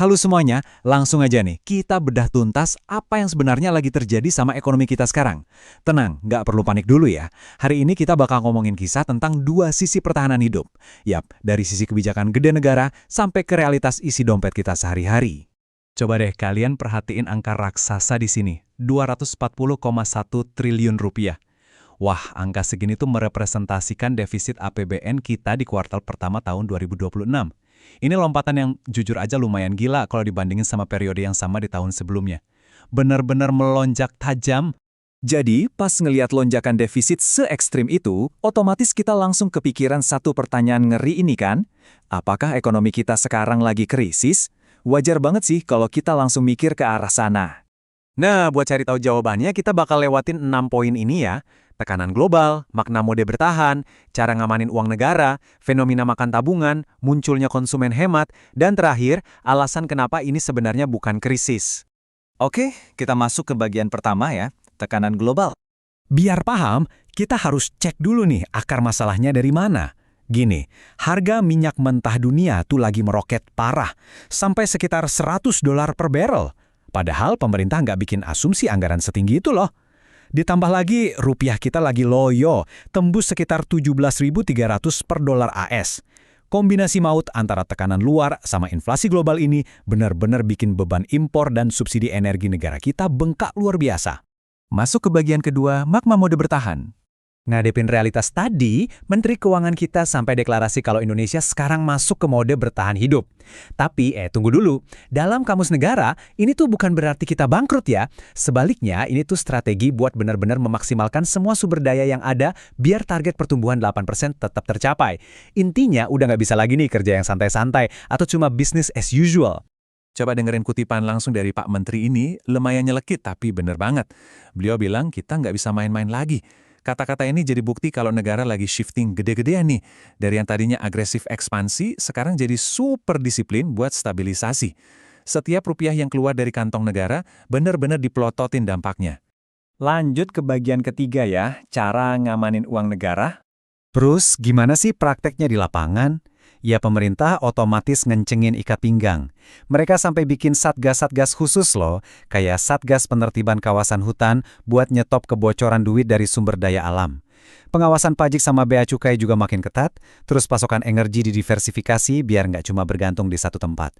Halo semuanya, langsung aja nih, kita bedah tuntas apa yang sebenarnya lagi terjadi sama ekonomi kita sekarang. Tenang, nggak perlu panik dulu ya. Hari ini kita bakal ngomongin kisah tentang dua sisi pertahanan hidup. Yap, dari sisi kebijakan gede negara sampai ke realitas isi dompet kita sehari-hari. Coba deh kalian perhatiin angka raksasa di sini, 240,1 triliun rupiah. Wah, angka segini tuh merepresentasikan defisit APBN kita di kuartal pertama tahun 2026. Ini lompatan yang jujur aja lumayan gila kalau dibandingin sama periode yang sama di tahun sebelumnya. Benar-benar melonjak tajam. Jadi, pas ngelihat lonjakan defisit se-ekstrim itu, otomatis kita langsung kepikiran satu pertanyaan ngeri ini kan? Apakah ekonomi kita sekarang lagi krisis? Wajar banget sih kalau kita langsung mikir ke arah sana. Nah, buat cari tahu jawabannya, kita bakal lewatin 6 poin ini ya. Tekanan global, makna mode bertahan, cara ngamanin uang negara, fenomena makan tabungan, munculnya konsumen hemat, dan terakhir, alasan kenapa ini sebenarnya bukan krisis. Oke, kita masuk ke bagian pertama ya, tekanan global. Biar paham, kita harus cek dulu nih akar masalahnya dari mana. Gini, harga minyak mentah dunia tuh lagi meroket parah, sampai sekitar $100 per barrel. Padahal pemerintah nggak bikin asumsi anggaran setinggi itu loh. Ditambah lagi, rupiah kita lagi loyo, tembus sekitar 17.300 per dolar AS. Kombinasi maut antara tekanan luar sama inflasi global ini benar-benar bikin beban impor dan subsidi energi negara kita bengkak luar biasa. Masuk ke bagian kedua, makna mode bertahan. Ngadepin realitas tadi, Menteri Keuangan kita sampai deklarasi kalau Indonesia sekarang masuk ke mode bertahan hidup. Tapi, tunggu dulu. Dalam Kamus Negara, ini tuh bukan berarti kita bangkrut ya. Sebaliknya, ini tuh strategi buat benar-benar memaksimalkan semua sumber daya yang ada biar target pertumbuhan 8% tetap tercapai. Intinya, udah nggak bisa lagi nih kerja yang santai-santai atau cuma business as usual. Coba dengerin kutipan langsung dari Pak Menteri ini, lumayan nyelekit tapi bener banget. Beliau bilang kita nggak bisa main-main lagi. Kata-kata ini jadi bukti kalau negara lagi shifting gede-gedean nih. Dari yang tadinya agresif ekspansi, sekarang jadi super disiplin buat stabilisasi. Setiap rupiah yang keluar dari kantong negara, benar-benar dipelototin dampaknya. Lanjut ke bagian ketiga ya, cara ngamanin uang negara. Terus, gimana sih prakteknya di lapangan? Ya pemerintah otomatis ngencengin ikat pinggang. Mereka sampai bikin satgas-satgas khusus loh, kayak Satgas Penertiban Kawasan Hutan buat nyetop kebocoran duit dari sumber daya alam. Pengawasan pajak sama bea cukai juga makin ketat, terus pasokan energi didiversifikasi biar nggak cuma bergantung di satu tempat.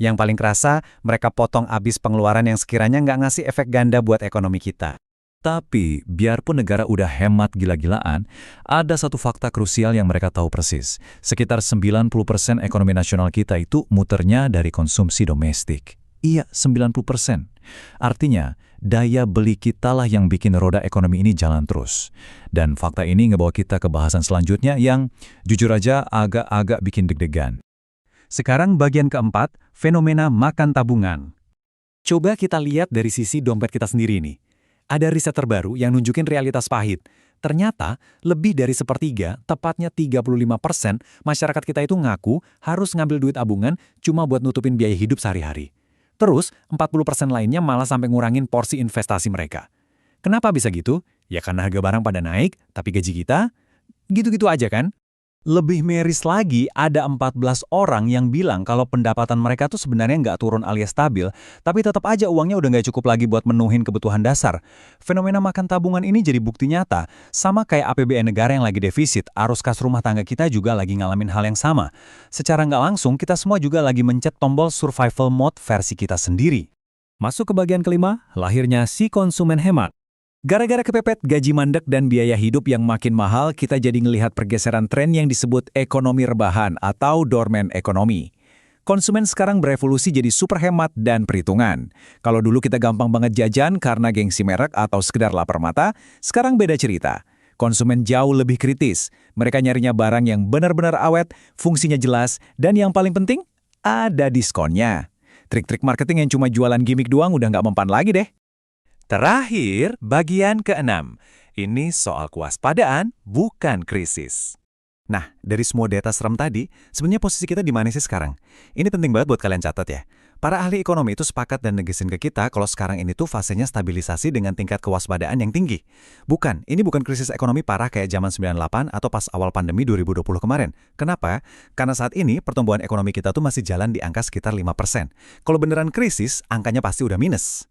Yang paling kerasa, mereka potong abis pengeluaran yang sekiranya nggak ngasih efek ganda buat ekonomi kita. Tapi, biarpun negara udah hemat gila-gilaan, ada satu fakta krusial yang mereka tahu persis. Sekitar 90% ekonomi nasional kita itu muternya dari konsumsi domestik. Iya, 90%. Artinya, daya beli kita lah yang bikin roda ekonomi ini jalan terus. Dan fakta ini ngebawa kita ke bahasan selanjutnya yang, jujur aja, agak-agak bikin deg-degan. Sekarang bagian keempat, fenomena makan tabungan. Coba kita lihat dari sisi dompet kita sendiri nih. Ada riset terbaru yang nunjukin realitas pahit. Ternyata, lebih dari sepertiga, tepatnya 35% masyarakat kita itu ngaku harus ngambil duit tabungan cuma buat nutupin biaya hidup sehari-hari. Terus, 40% lainnya malah sampai ngurangin porsi investasi mereka. Kenapa bisa gitu? Ya karena harga barang pada naik, tapi gaji kita gitu-gitu aja kan? Lebih miris lagi, ada 14 orang yang bilang kalau pendapatan mereka tuh sebenarnya nggak turun alias stabil, tapi tetap aja uangnya udah nggak cukup lagi buat menuhin kebutuhan dasar. Fenomena makan tabungan ini jadi bukti nyata, sama kayak APBN negara yang lagi defisit, arus kas rumah tangga kita juga lagi ngalamin hal yang sama. Secara nggak langsung, kita semua juga lagi mencet tombol survival mode versi kita sendiri. Masuk ke bagian kelima, lahirnya si konsumen hemat. Gara-gara kepepet gaji mandek dan biaya hidup yang makin mahal, kita jadi ngelihat pergeseran tren yang disebut ekonomi rebahan atau dormant ekonomi. Konsumen sekarang berevolusi jadi super hemat dan perhitungan. Kalau dulu kita gampang banget jajan karena gengsi merek atau sekedar lapar mata, sekarang beda cerita. Konsumen jauh lebih kritis. Mereka nyarinya barang yang benar-benar awet, fungsinya jelas, dan yang paling penting, ada diskonnya. Trik-trik marketing yang cuma jualan gimmick doang udah nggak mempan lagi deh. Terakhir, bagian keenam. Ini soal kewaspadaan, bukan krisis. Nah, dari semua data serem tadi, sebenarnya posisi kita di mana sih sekarang? Ini penting banget buat kalian catat ya. Para ahli ekonomi itu sepakat dan negesin ke kita kalau sekarang ini tuh fasenya stabilisasi dengan tingkat kewaspadaan yang tinggi. Ini bukan krisis ekonomi parah kayak zaman 98 atau pas awal pandemi 2020 kemarin. Kenapa? Karena saat ini pertumbuhan ekonomi kita tuh masih jalan di angka sekitar 5%. Kalau beneran krisis, angkanya pasti udah minus.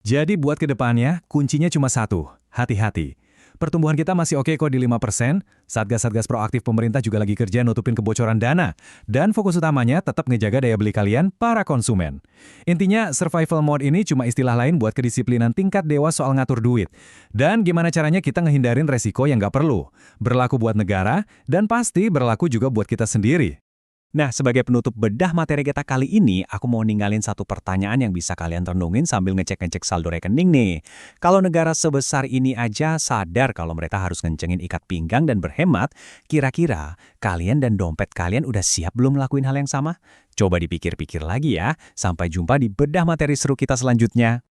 Jadi buat kedepannya, kuncinya cuma satu, hati-hati. Pertumbuhan kita masih oke kok di 5%, Satgas-satgas proaktif pemerintah juga lagi kerja nutupin kebocoran dana, dan fokus utamanya tetap ngejaga daya beli kalian, para konsumen. Intinya, survival mode ini cuma istilah lain buat kedisiplinan tingkat dewa soal ngatur duit. Dan gimana caranya kita ngehindarin resiko yang nggak perlu. Berlaku buat negara, dan pasti berlaku juga buat kita sendiri. Nah, sebagai penutup bedah materi kita kali ini, aku mau ninggalin satu pertanyaan yang bisa kalian renungin sambil ngecek-ngecek saldo rekening nih. Kalau negara sebesar ini aja sadar kalau mereka harus ngencengin ikat pinggang dan berhemat, kira-kira kalian dan dompet kalian udah siap belum ngelakuin hal yang sama? Coba dipikir-pikir lagi ya. Sampai jumpa di bedah materi seru kita selanjutnya.